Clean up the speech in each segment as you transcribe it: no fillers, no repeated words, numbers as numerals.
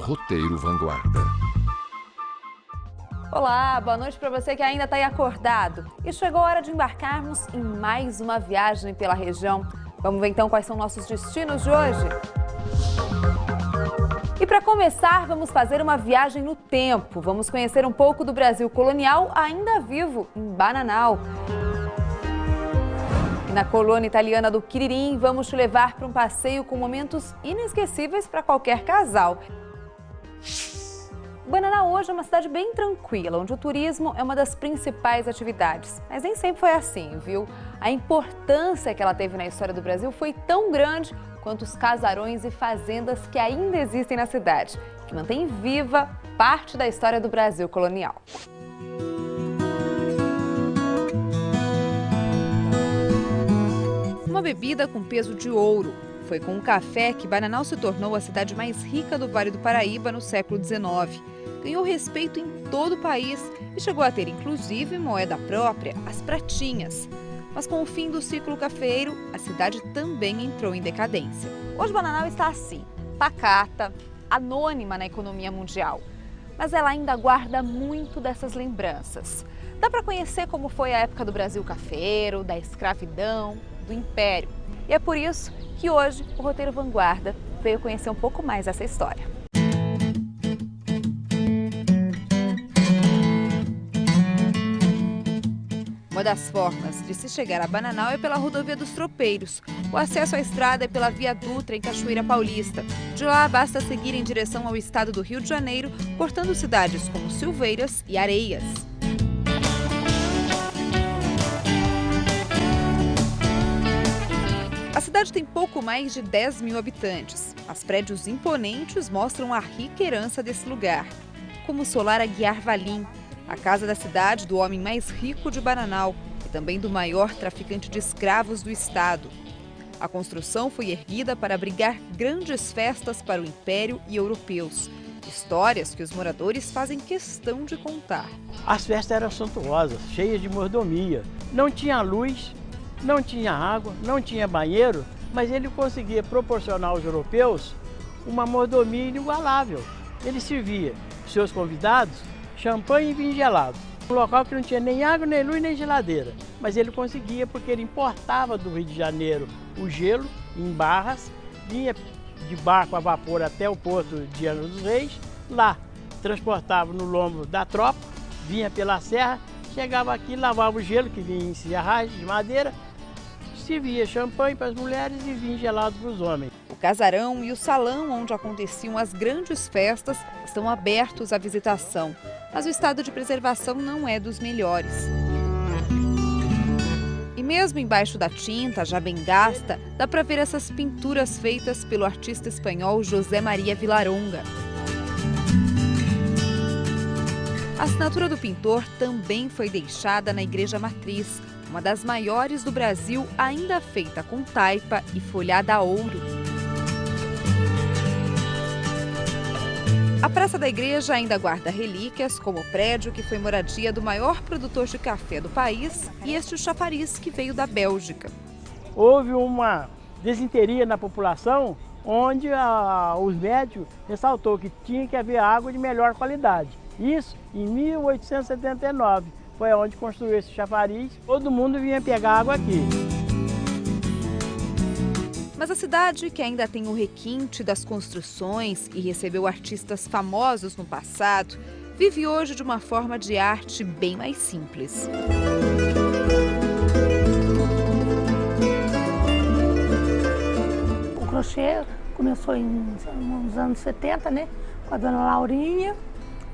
Roteiro Vanguarda. Olá, boa noite para você que ainda está aí acordado. E chegou a hora de embarcarmos em mais uma viagem pela região. Vamos ver então quais são nossos destinos de hoje? E para começar, vamos fazer uma viagem no tempo. Vamos conhecer um pouco do Brasil colonial ainda vivo, em Bananal. E na colônia italiana do Quiririm, vamos te levar para um passeio com momentos inesquecíveis para qualquer casal. Bananal hoje é uma cidade bem tranquila, onde o turismo é uma das principais atividades. Mas nem sempre foi assim, viu? A importância que ela teve na história do Brasil foi tão grande quanto os casarões e fazendas que ainda existem na cidade, que mantém viva parte da história do Brasil colonial. Uma bebida com peso de ouro. Foi com o café que Bananal se tornou a cidade mais rica do Vale do Paraíba no século XIX. Ganhou respeito em todo o país e chegou a ter, inclusive, moeda própria, as pratinhas. Mas com o fim do ciclo cafeeiro, a cidade também entrou em decadência. Hoje Bananal está assim, pacata, anônima na economia mundial. Mas ela ainda guarda muito dessas lembranças. Dá para conhecer como foi a época do Brasil cafeeiro, da escravidão, do império. E é por isso que hoje o Roteiro Vanguarda veio conhecer um pouco mais essa história. Uma das formas de se chegar a Bananal é pela rodovia dos Tropeiros. O acesso à estrada é pela Via Dutra, em Cachoeira Paulista. De lá, basta seguir em direção ao estado do Rio de Janeiro, cortando cidades como Silveiras e Areias. A cidade tem pouco mais de 10 mil habitantes. Os prédios imponentes mostram a rica herança desse lugar, como o Solar Aguiar Valim, a casa da cidade do homem mais rico de Bananal e também do maior traficante de escravos do estado. A construção foi erguida para abrigar grandes festas para o Império e europeus. Histórias que os moradores fazem questão de contar. As festas eram suntuosas, cheias de mordomia. Não tinha luz, não tinha água, não tinha banheiro, mas ele conseguia proporcionar aos europeus uma mordomia inigualável. Ele servia seus convidados champanhe e vinho gelado. Um local que não tinha nem água, nem luz, nem geladeira. Mas ele conseguia porque ele importava do Rio de Janeiro o gelo em barras, vinha de barco a vapor até o porto de Angra dos Reis, lá transportava no lombo da tropa, vinha pela serra, chegava aqui, lavava o gelo que vinha em serragem de madeira, servia champanhe para as mulheres e vinho gelado para os homens. O casarão e o salão onde aconteciam as grandes festas estão abertos à visitação, mas o estado de preservação não é dos melhores. E mesmo embaixo da tinta, já bem gasta, dá para ver essas pinturas feitas pelo artista espanhol José Maria Vilaronga. A assinatura do pintor também foi deixada na Igreja Matriz, uma das maiores do Brasil, ainda feita com taipa e folhada a ouro. A Praça da Igreja ainda guarda relíquias, como o prédio que foi moradia do maior produtor de café do país e este chafariz que veio da Bélgica. Houve uma desinteria na população, onde os médicos ressaltou que tinha que haver água de melhor qualidade. Isso em 1879. Foi onde construiu esse chafariz, todo mundo vinha pegar água aqui. Mas a cidade, que ainda tem o requinte das construções e recebeu artistas famosos no passado, vive hoje de uma forma de arte bem mais simples. O crochê começou nos anos 70, né, com a dona Laurinha.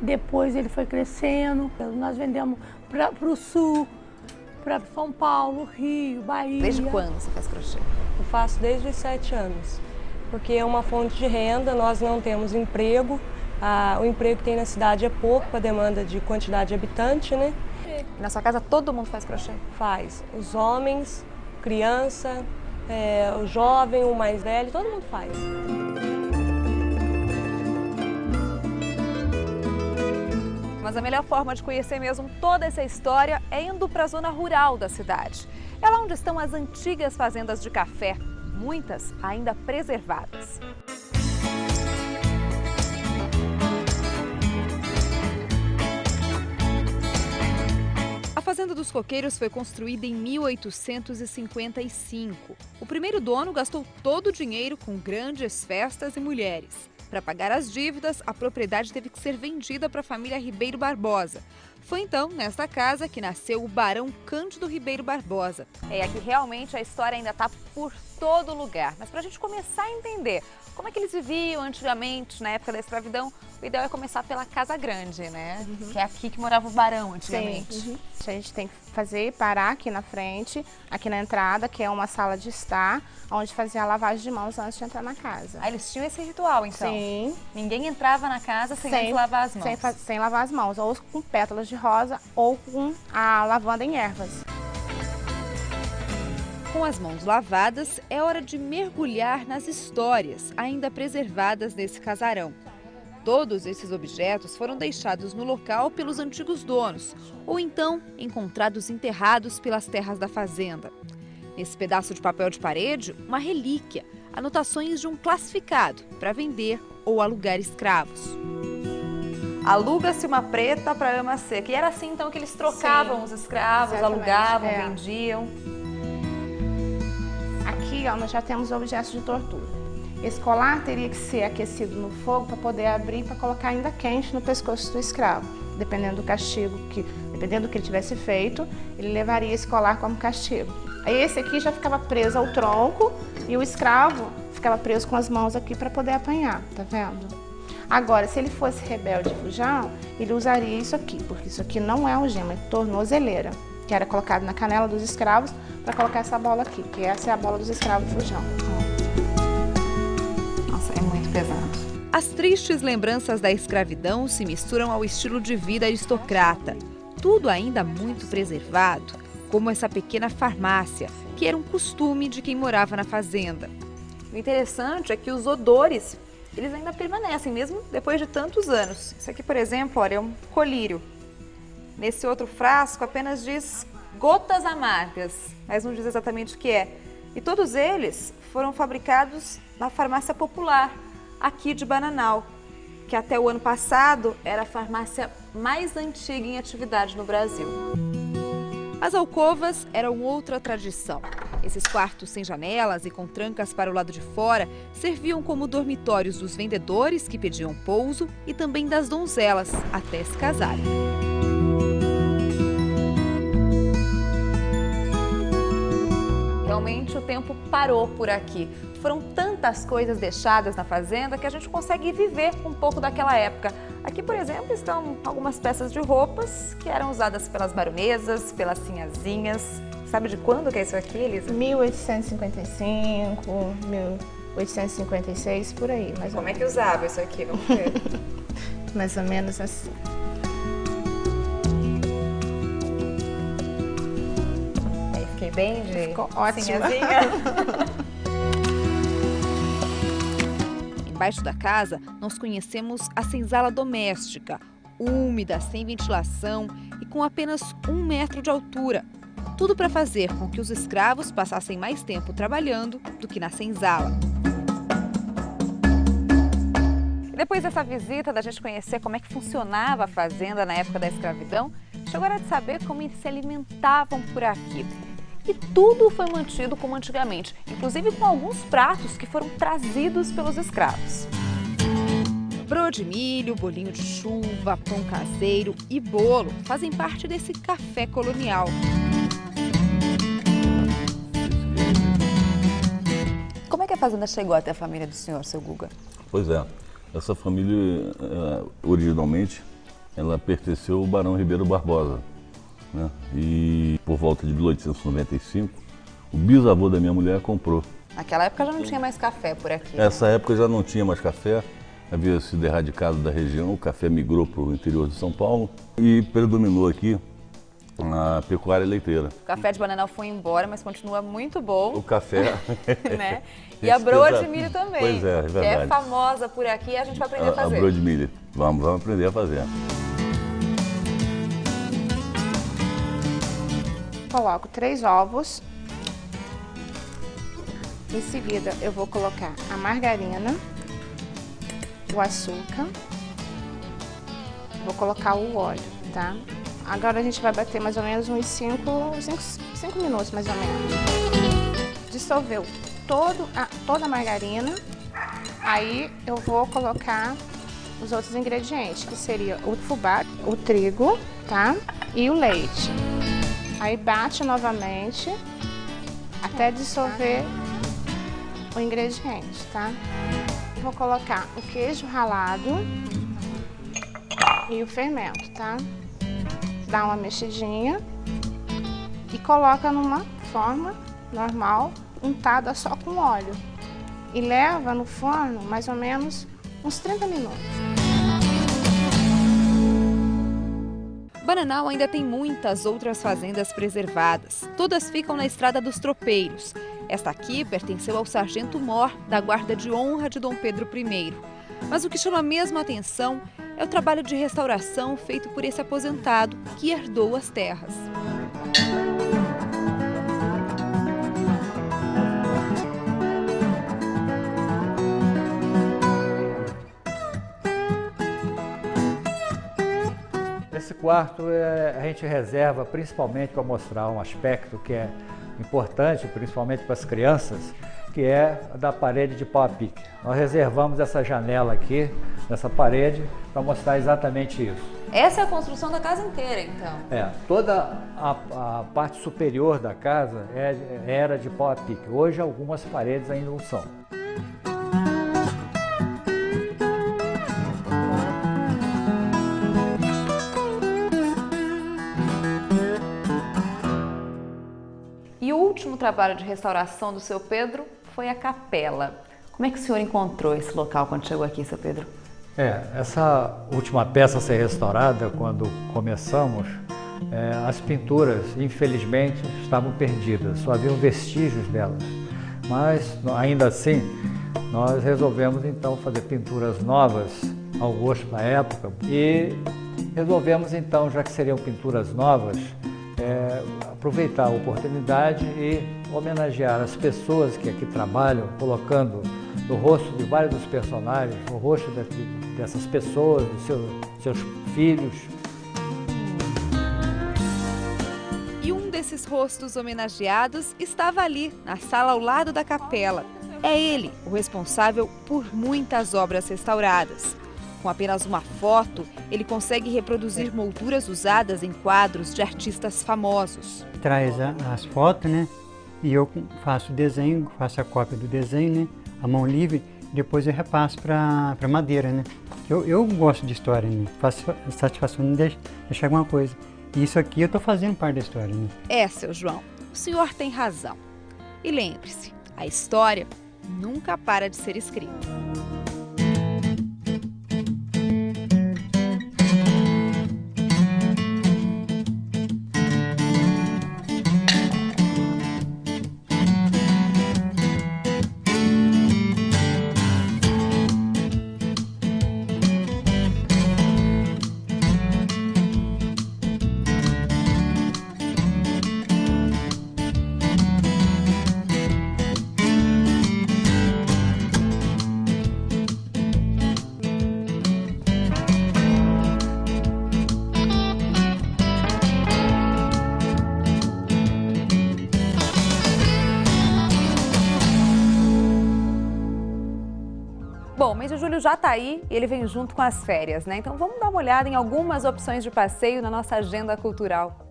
Depois ele foi crescendo, nós vendemos para o Sul, para São Paulo, Rio, Bahia. Desde quando você faz crochê? Eu faço desde os 7 anos, porque é uma fonte de renda, nós não temos emprego, o emprego que tem na cidade é pouco para a demanda de quantidade de habitante, né? E na sua casa todo mundo faz crochê? Faz, os homens, criança, o jovem, o mais velho, todo mundo faz. Mas a melhor forma de conhecer mesmo toda essa história é indo para a zona rural da cidade. É lá onde estão as antigas fazendas de café, muitas ainda preservadas. Fazenda dos Coqueiros foi construída em 1855. O primeiro dono gastou todo o dinheiro com grandes festas e mulheres. Para pagar as dívidas, a propriedade teve que ser vendida para a família Ribeiro Barbosa. Foi então, nesta casa, que nasceu o Barão Cândido Ribeiro Barbosa. Aqui realmente a história ainda está por todo lugar. Mas para a gente começar a entender como é que eles viviam antigamente, na época da escravidão, o ideal é começar pela Casa Grande, né? Que é aqui que morava o barão antigamente. Sim. A gente tem que parar aqui na frente, aqui na entrada, que é uma sala de estar, onde fazia a lavagem de mãos antes de entrar na casa. Eles tinham esse ritual, então? Sim. Ninguém entrava na casa sem lavar as mãos? Sem lavar as mãos, ou com pétalas de rosa, ou com a lavanda em ervas. Com as mãos lavadas, é hora de mergulhar nas histórias ainda preservadas nesse casarão. Todos esses objetos foram deixados no local pelos antigos donos, ou então encontrados enterrados pelas terras da fazenda. Nesse pedaço de papel de parede, uma relíquia, anotações de um classificado para vender ou alugar escravos. Aluga-se uma preta para ama seca. E era assim então que eles trocavam os escravos, exatamente. Alugavam, vendiam. Aqui, ó, nós já temos objetos de tortura. Esse colar teria que ser aquecido no fogo para poder abrir para colocar ainda quente no pescoço do escravo. Dependendo do castigo, dependendo do que ele tivesse feito, ele levaria esse colar como castigo. Aí esse aqui já ficava preso ao tronco e o escravo ficava preso com as mãos aqui para poder apanhar, tá vendo? Agora, se ele fosse rebelde e fujão, ele usaria isso aqui, porque isso aqui não é algema, é tornozeleira, que era colocado na canela dos escravos para colocar essa bola aqui, que essa é a bola dos escravos fujão. Nossa, é muito pesado. As tristes lembranças da escravidão se misturam ao estilo de vida aristocrata. Tudo ainda muito preservado, como essa pequena farmácia, que era um costume de quem morava na fazenda. O interessante é que os odores, eles ainda permanecem, mesmo depois de tantos anos. Isso aqui, por exemplo, olha, é um colírio. Nesse outro frasco apenas diz gotas amargas, mas não diz exatamente o que é. E todos eles foram fabricados na farmácia popular, aqui de Bananal, que até o ano passado era a farmácia mais antiga em atividade no Brasil. As alcovas eram outra tradição. Esses quartos sem janelas e com trancas para o lado de fora serviam como dormitórios dos vendedores que pediam pouso e também das donzelas até se casarem. Realmente o tempo parou por aqui. Foram tantas coisas deixadas na fazenda que a gente consegue viver um pouco daquela época. Aqui, por exemplo, estão algumas peças de roupas que eram usadas pelas baronesas, pelas sinhazinhas. Sabe de quando que é isso aqui, Elisa? 1855, 1856, por aí, mais ou menos. Como é que usava isso aqui? Vamos ver. Mais ou menos assim. Aí fiquei bem de Ficou ótima. Embaixo da casa, nós conhecemos a senzala doméstica, úmida, sem ventilação e com apenas 1 metro de altura. Tudo para fazer com que os escravos passassem mais tempo trabalhando do que na senzala. Depois dessa visita, da gente conhecer como é que funcionava a fazenda na época da escravidão, chegou a hora de saber como eles se alimentavam por aqui. E tudo foi mantido como antigamente, inclusive com alguns pratos que foram trazidos pelos escravos. Broa de milho, bolinho de chuva, pão caseiro e bolo fazem parte desse café colonial. Como é que a fazenda chegou até a família do senhor, seu Guga? Pois é, essa família, originalmente, ela pertenceu ao Barão Ribeiro Barbosa, né? E por volta de 1895, o bisavô da minha mulher comprou. Naquela época já não tinha mais café por aqui. Nessa época já não tinha mais café, havia sido erradicado da região, o café migrou para o interior de São Paulo e predominou aqui a pecuária leiteira. O café de Bananal foi embora, mas continua muito bom. O café. Né? E a broa de milho também. Pois é verdade. Que é famosa por aqui e a gente vai aprender a fazer. A broa de milho. Vamos aprender a fazer. Coloco 3 ovos. Em seguida, eu vou colocar a margarina, o açúcar, vou colocar o óleo, tá? Agora a gente vai bater mais ou menos uns 5 minutos, mais ou menos. Dissolveu toda a margarina. Aí eu vou colocar os outros ingredientes, que seria o fubá, o trigo, tá? E o leite. Aí bate novamente até dissolver o ingrediente, tá? Vou colocar o queijo ralado e o fermento, tá? Dá uma mexidinha e coloca numa forma normal, untada só com óleo. E leva no forno mais ou menos uns 30 minutos. Bananal ainda tem muitas outras fazendas preservadas. Todas ficam na Estrada dos Tropeiros. Esta aqui pertenceu ao Sargento Mor, da Guarda de Honra de Dom Pedro I. Mas o que chama mesmo a atenção é o trabalho de restauração feito por esse aposentado que herdou as terras. Esse quarto a gente reserva principalmente para mostrar um aspecto que é importante, principalmente para as crianças, que é da parede de pau a pique. Nós reservamos essa janela aqui, nessa parede, para mostrar exatamente isso. Essa é a construção da casa inteira, então? Toda a parte superior da casa era de pau a pique. Hoje algumas paredes ainda não são. E o último trabalho de restauração do seu Pedro foi a capela. Como é que o senhor encontrou esse local quando chegou aqui, seu Pedro? Essa última peça a ser restaurada, quando começamos, as pinturas, infelizmente, estavam perdidas, só haviam vestígios delas. Mas, ainda assim, nós resolvemos então fazer pinturas novas ao gosto da época e resolvemos então, já que seriam pinturas novas, aproveitar a oportunidade e homenagear as pessoas que aqui trabalham, colocando no rosto de vários dos personagens, no rosto dessas pessoas, de seus filhos. E um desses rostos homenageados estava ali, na sala ao lado da capela. É ele, o responsável por muitas obras restauradas. Com apenas uma foto, ele consegue reproduzir molduras usadas em quadros de artistas famosos. Traz as fotos, né? E eu faço o desenho, faço a cópia do desenho, né? A mão livre, depois eu repasso para madeira, né? Eu gosto de história, né? Faço satisfação de deixar alguma coisa. E isso aqui eu estou fazendo parte da história, né? Seu João, o senhor tem razão. E lembre-se, a história nunca para de ser escrita. Bom, o mês de julho já está aí e ele vem junto com as férias, né? Então vamos dar uma olhada em algumas opções de passeio na nossa agenda cultural.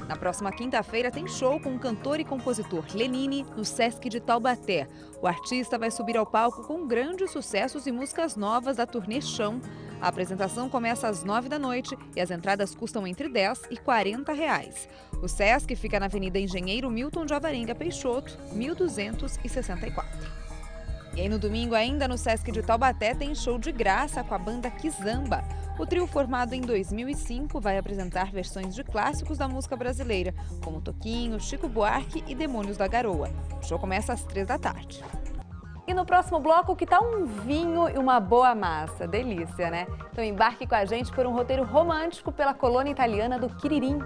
Na próxima quinta-feira tem show com o cantor e compositor Lenine no Sesc de Taubaté. O artista vai subir ao palco com grandes sucessos e músicas novas da turnê Chão. A apresentação começa às 9 da noite e as entradas custam entre R$10 e R$40. O Sesc fica na Avenida Engenheiro Milton de Alvarenga Peixoto, 1264. E aí no domingo, ainda no Sesc de Taubaté, tem show de graça com a banda Kizamba. O trio, formado em 2005, vai apresentar versões de clássicos da música brasileira, como Toquinho, Chico Buarque e Demônios da Garoa. O show começa às 3 da tarde. E no próximo bloco, que tal um vinho e uma boa massa? Delícia, né? Então embarque com a gente por um roteiro romântico pela colônia italiana do Quiririm.